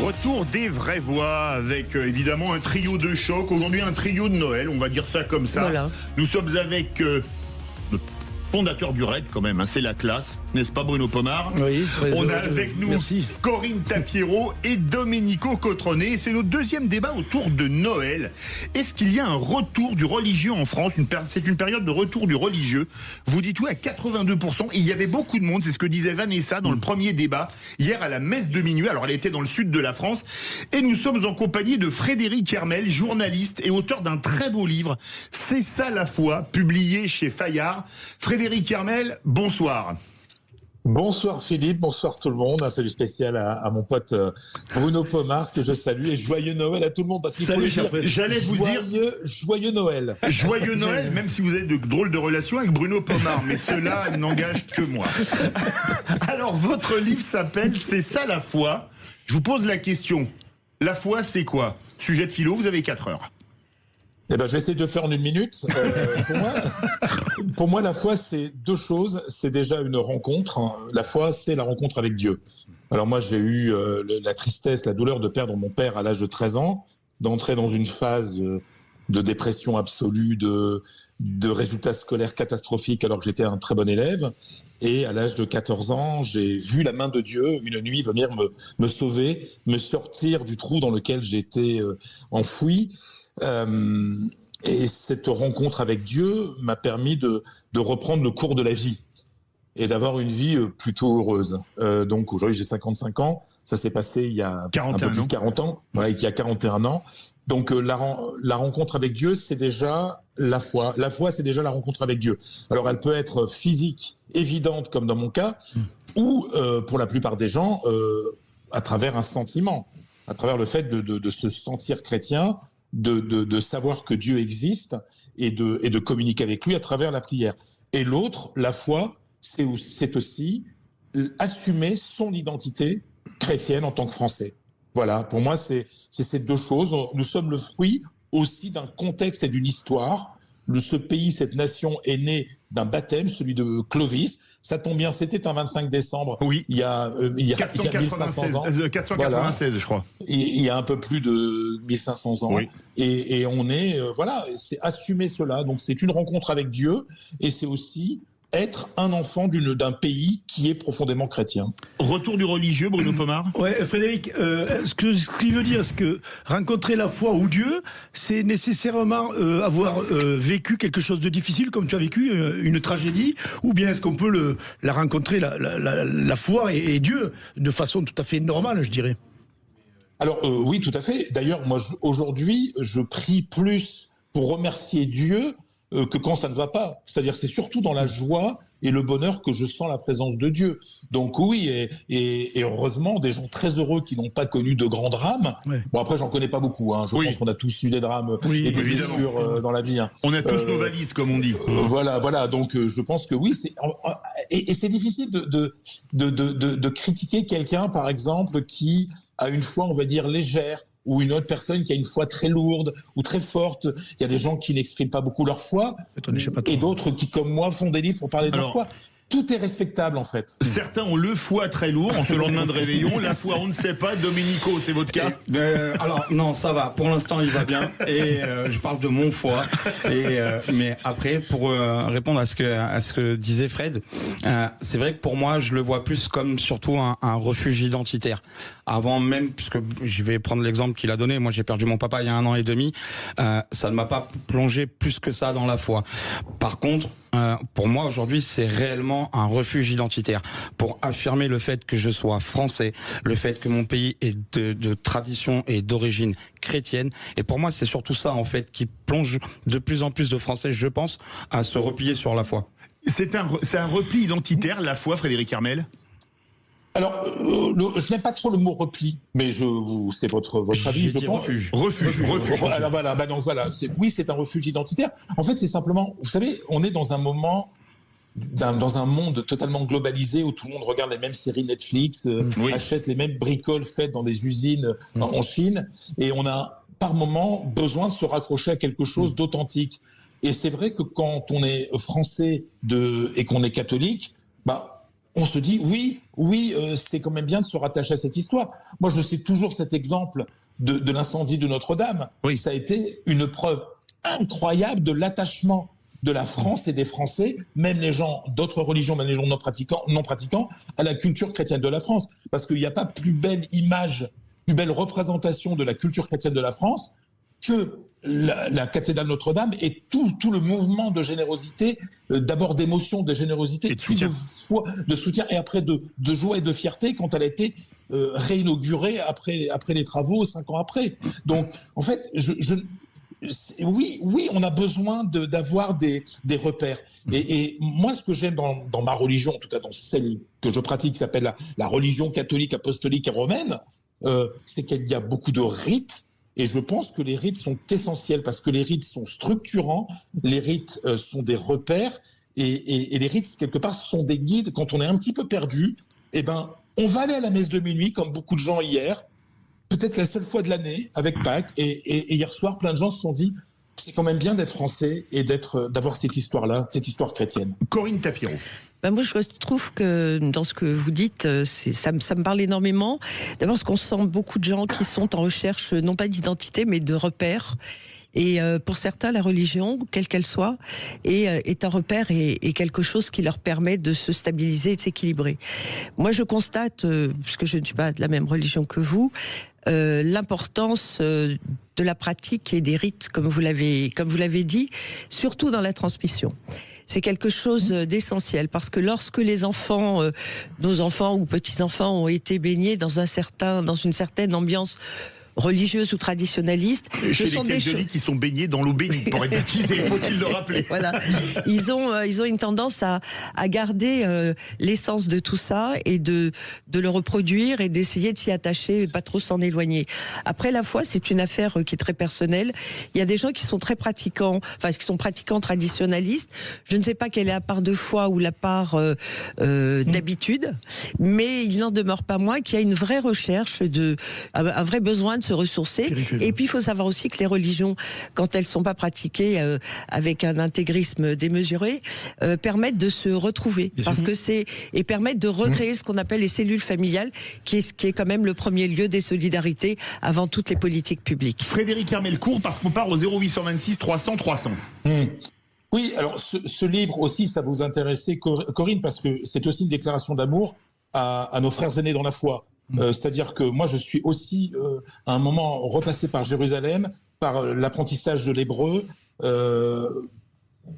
Retour des vraies voix avec évidemment un trio de choc. Aujourd'hui un trio de Noël, on va dire ça comme ça. Voilà. Nous sommes avec le fondateur du RAID quand même, hein, c'est la classe, n'est-ce pas Bruno Pomar? Oui. On a avec nous Corinne Tapiero et Domenico Cotrone. C'est notre deuxième débat autour de Noël. Est-ce qu'il y a un retour du religieux en France? C'est une période de retour du religieux. Vous dites oui à 82%. Il y avait beaucoup de monde, c'est ce que disait Vanessa dans le premier débat, hier à la messe de minuit. Alors elle était dans le sud de la France. Et nous sommes en compagnie de Frédéric Hermel, journaliste et auteur d'un très beau livre, C'est ça la foi, publié chez Fayard. Frédéric Hermel, bonsoir. Bonsoir Philippe, bonsoir tout le monde. Un salut spécial à mon pote Bruno Pomar que je salue et joyeux Noël à tout le monde parce qu'il faut le dire. J'allais vous dire joyeux Noël. Joyeux Noël, même si vous avez de drôles de relations avec Bruno Pomar, mais cela n'engage que moi. Alors votre livre s'appelle C'est ça la foi. Je vous pose la question. La foi c'est quoi? Sujet de philo, vous avez 4 heures. Eh ben, je vais essayer de faire en 1 minute. Pour moi, la foi, c'est 2 choses. C'est déjà une rencontre. La foi, c'est la rencontre avec Dieu. Alors moi, j'ai eu la tristesse, la douleur de perdre mon père à l'âge de 13 ans, d'entrer dans une phase de dépression absolue, de résultats scolaires catastrophiques alors que j'étais un très bon élève. Et à l'âge de 14 ans, j'ai vu la main de Dieu une nuit venir me sauver, me sortir du trou dans lequel j'étais enfoui. Et cette rencontre avec Dieu m'a permis de reprendre le cours de la vie et d'avoir une vie plutôt heureuse. Donc aujourd'hui j'ai 55 ans, ça s'est passé il y a un peu plus de 40 ans, ouais, il y a 41 ans. Donc la rencontre avec Dieu, c'est déjà la foi. La foi, c'est déjà la rencontre avec Dieu. Alors elle peut être physique, évidente comme dans mon cas, ou pour la plupart des gens, à travers un sentiment, à travers le fait de se sentir chrétien, de savoir que Dieu existe et de communiquer avec lui à travers la prière. Et l'autre, la foi, c'est aussi assumer son identité chrétienne en tant que Français. Voilà, pour moi, c'est ces 2 choses. Nous sommes le fruit aussi d'un contexte et d'une histoire. Ce pays, cette nation est née d'un baptême, celui de Clovis. Ça tombe bien, c'était un 25 décembre. Oui. Il y a 1500 ans. 496, voilà. Je crois. Il y a un peu plus de 1500 ans. Oui. Et on est, c'est assumer cela. Donc c'est une rencontre avec Dieu et c'est aussi être un enfant d'un pays qui est profondément chrétien. Retour du religieux, Bruno Pomar. Ouais, Frédéric, ce qu'il veut dire, c'est que rencontrer la foi ou Dieu, c'est nécessairement avoir vécu quelque chose de difficile, comme tu as vécu une tragédie, ou bien est-ce qu'on peut la rencontrer, la foi et Dieu, de façon tout à fait normale, je dirais. Alors oui, tout à fait. D'ailleurs, moi aujourd'hui, je prie plus pour remercier Dieu que quand ça ne va pas. C'est-à-dire c'est surtout dans la joie et le bonheur que je sens la présence de Dieu. Donc oui, et heureusement, des gens très heureux qui n'ont pas connu de grands drames. Ouais. Bon, après, j'en connais pas beaucoup. Hein. Je pense qu'on a tous eu des drames et des blessures dans la vie. Hein. On a tous nos valises, comme on dit. Voilà. Donc je pense que oui, et c'est difficile de critiquer quelqu'un, par exemple, qui a une foi, on va dire, légère, ou une autre personne qui a une foi très lourde ou très forte. Il y a des gens qui n'expriment pas beaucoup leur foi, et d'autres qui, comme moi, font des livres pour parler de leur foi. Tout est respectable, en fait. Certains ont le foie très lourd en ce lendemain de réveillon. La foi, on ne sait pas. Domenico, c'est votre cas? Alors, non, ça va. Pour l'instant, il va bien. Et je parle de mon foie. Mais après, pour répondre à ce que disait Fred, c'est vrai que pour moi, je le vois plus comme surtout un refuge identitaire. Avant même, puisque je vais prendre l'exemple qu'il a donné, moi j'ai perdu mon papa il y a 1 an et demi, ça ne m'a pas plongé plus que ça dans la foi. Par contre, pour moi aujourd'hui c'est réellement un refuge identitaire pour affirmer le fait que je sois français, le fait que mon pays est de tradition et d'origine chrétienne, et pour moi c'est surtout ça en fait qui plonge de plus en plus de Français, je pense, à se replier sur la foi. C'est un repli identitaire, la foi, Frédéric Hermel? Alors, je n'aime pas trop le mot repli, mais c'est votre avis, je pense. Refuge. Alors voilà, oui, c'est un refuge identitaire. En fait, c'est simplement, vous savez, on est dans un moment, dans un monde totalement globalisé où tout le monde regarde les mêmes séries Netflix, achète les mêmes bricoles faites dans des usines en Chine, et on a par moment besoin de se raccrocher à quelque chose d'authentique. Et c'est vrai que quand on est français et qu'on est catholique, on se dit oui, c'est quand même bien de se rattacher à cette histoire. Moi, je sais toujours cet exemple de l'incendie de Notre-Dame. Oui. Ça a été une preuve incroyable de l'attachement de la France et des Français, même les gens d'autres religions, même les gens non pratiquants, à la culture chrétienne de la France. Parce qu'il n'y a pas plus belle image, plus belle représentation de la culture chrétienne de la France que la cathédrale Notre-Dame et tout le mouvement de générosité, d'abord d'émotion, de générosité, puis de soutien, et après de joie et de fierté quand elle a été réinaugurée après les travaux 5 ans après. Donc, en fait, oui, on a besoin d'avoir des repères. Et moi, ce que j'aime dans ma religion, en tout cas dans celle que je pratique, qui s'appelle la religion catholique, apostolique et romaine, c'est qu'il y a beaucoup de rites. Et je pense que les rites sont essentiels parce que les rites sont structurants, les rites sont des repères et les rites, quelque part, sont des guides. Quand on est un petit peu perdu, eh ben, on va aller à la messe de minuit, comme beaucoup de gens hier, peut-être la seule fois de l'année, avec Pâques. Et hier soir, plein de gens se sont dit, c'est quand même bien d'être français et d'avoir cette histoire-là, cette histoire chrétienne. Corinne Tapiron. Ben moi, je trouve que dans ce que vous dites, ça me parle énormément. D'abord, parce qu'on sent beaucoup de gens qui sont en recherche, non pas d'identité, mais de repères. Et pour certains, la religion, quelle qu'elle soit, est un repère et quelque chose qui leur permet de se stabiliser et de s'équilibrer. Moi, je constate, puisque je ne suis pas de la même religion que vous, l'importance de la pratique et des rites, comme vous l'avez dit, surtout dans la transmission. C'est quelque chose d'essentiel parce que lorsque les enfants, nos enfants ou petits-enfants ont été baignés dans une certaine ambiance religieuse ou traditionnaliste, chez les catholiques qui sont baignés dans l'eau bénite pour être baptisés, faut-il le rappeler. Voilà, ils ont une tendance à garder l'essence de tout ça et de le reproduire et d'essayer de s'y attacher et pas trop s'en éloigner. Après, la foi, c'est une affaire qui est très personnelle. Il y a des gens qui sont très pratiquants, enfin qui sont pratiquants traditionnalistes. Je ne sais pas quelle est la part de foi ou la part d'habitude, mais il n'en demeure pas moins qu'il y a une vraie recherche un vrai besoin de se ressourcer. Et puis il faut savoir aussi que les religions, quand elles sont pas pratiquées avec un intégrisme démesuré, permettent de se retrouver, parce que et permettent de recréer ce qu'on appelle les cellules familiales, qui est quand même le premier lieu des solidarités avant toutes les politiques publiques. Frédéric Hermelcourt, parce qu'on part au 0826 300 300. Oui, alors ce livre aussi, ça vous intéressait, Corinne, parce que c'est aussi une déclaration d'amour à nos frères aînés dans la foi. C'est-à-dire que moi, je suis aussi, à un moment, repassé par Jérusalem, par l'apprentissage de l'hébreu,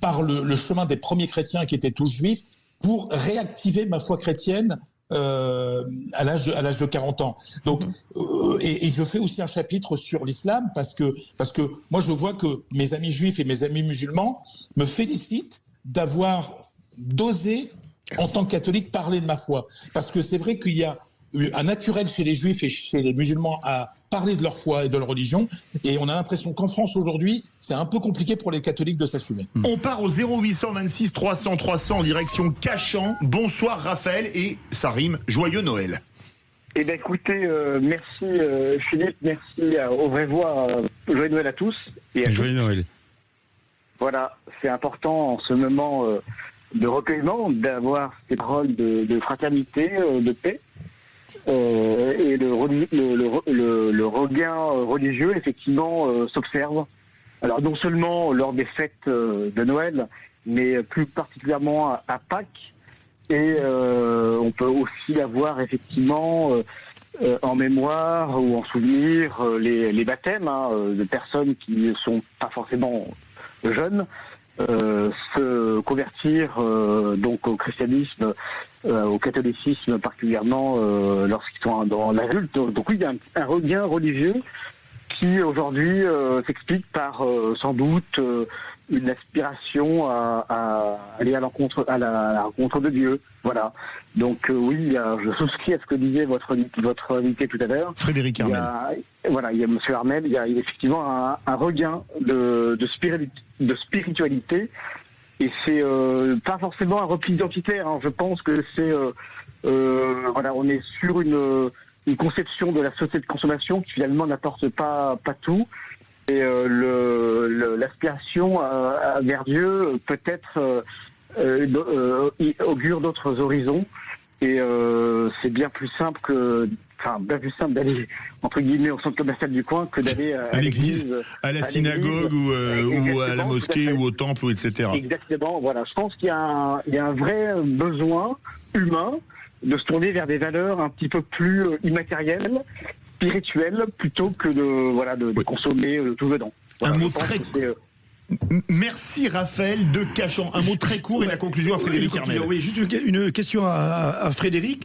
par le chemin des premiers chrétiens qui étaient tous juifs, pour réactiver ma foi chrétienne à l'âge de 40 ans. Donc, et je fais aussi un chapitre sur l'islam parce que moi, je vois que mes amis juifs et mes amis musulmans me félicitent d'avoir d'osé, en tant que catholique, parler de ma foi. Parce que c'est vrai qu'il y a un naturel chez les juifs et chez les musulmans à parler de leur foi et de leur religion, et on a l'impression qu'en France aujourd'hui, c'est un peu compliqué pour les catholiques de s'assumer. On part au 0826 300 300 en direction Cachan. Bonsoir Raphaël, et ça rime, joyeux Noël. Eh bien écoutez, merci Philippe, merci aux vraies voix, joyeux Noël à tous. Et à joyeux Noël. Voilà, c'est important en ce moment de recueillement d'avoir ces paroles de fraternité, de paix. Et le regain religieux, effectivement, s'observe. Alors, non seulement lors des fêtes de Noël, mais plus particulièrement à Pâques. Et on peut aussi avoir, effectivement, en mémoire ou en souvenir, les baptêmes de personnes qui ne sont pas forcément jeunes, se convertir donc au christianisme, au catholicisme particulièrement lorsqu'ils sont dans l'adulte. Donc oui, il y a un regain religieux qui aujourd'hui s'explique par sans doute une aspiration à aller à la rencontre de Dieu. Voilà. Donc oui, je souscris à ce que disait votre invité tout à l'heure. Frédéric Hermel. Il y a Monsieur Hermel, il y a effectivement un regain de spiritualité. Et c'est pas forcément un repli identitaire. Je pense que c'est on est sur une conception de la société de consommation qui finalement n'apporte pas tout. Et l'aspiration vers Dieu peut-être augure d'autres horizons. Et c'est bien plus simple d'aller entre guillemets au centre commercial du coin que d'aller à l'église, à la synagogue ou à la mosquée ou au temple, etc. Exactement. Voilà. Je pense qu'il y a un vrai besoin humain de se tourner vers des valeurs un petit peu plus immatérielles, spirituelles, plutôt que de consommer tout venant. Voilà, un mot très Merci Raphaël de Cachan. Un mot très court et la conclusion à Frédéric Hermel. Oui, juste une question à Frédéric.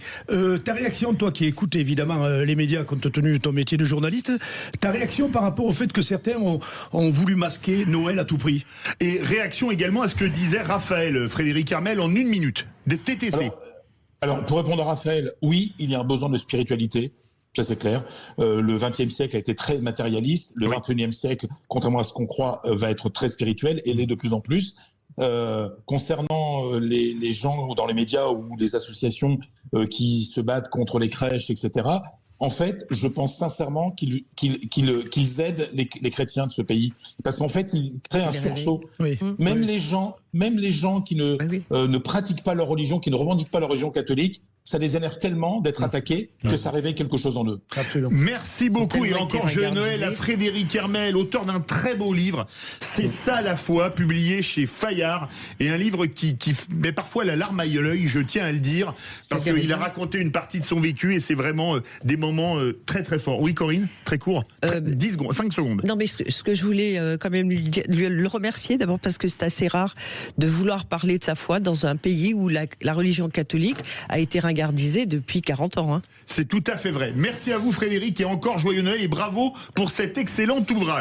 Ta réaction, toi qui écoutes évidemment les médias compte tenu de ton métier de journaliste, ta réaction par rapport au fait que certains ont voulu masquer Noël à tout prix? Et réaction également à ce que disait Raphaël, Frédéric Hermel, en 1 minute, des TTC. Alors, pour répondre à Raphaël, oui, il y a un besoin de spiritualité. Ça, c'est clair. Le XXe siècle a été très matérialiste. Le XXIe siècle, contrairement à ce qu'on croit, va être très spirituel et l'est de plus en plus. Concernant les gens dans les médias ou les associations qui se battent contre les crèches, etc., en fait, je pense sincèrement qu'ils aident les chrétiens de ce pays. Parce qu'en fait, ils créent un sursaut. Oui. Même les gens qui ne pratiquent pas leur religion, qui ne revendiquent pas leur religion catholique, ça les énerve tellement d'être attaqués que ça réveille quelque chose en eux. Absolument. Merci beaucoup et encore joyeux Noël à Frédéric Hermel, auteur d'un très beau livre. C'est ça la foi, publié chez Fayard, et un livre qui met parfois la larme à l'œil, je tiens à le dire, parce qu'il a raconté une partie de son vécu et c'est vraiment des moments très très forts. Oui Corinne, très court, 10 secondes, 5 secondes. Non mais ce que je voulais quand même le remercier d'abord parce que c'est assez rare de vouloir parler de sa foi dans un pays où la religion catholique a été ringardisée depuis 40 ans. Hein. C'est tout à fait vrai. Merci à vous Frédéric et encore joyeux Noël et bravo pour cet excellent ouvrage.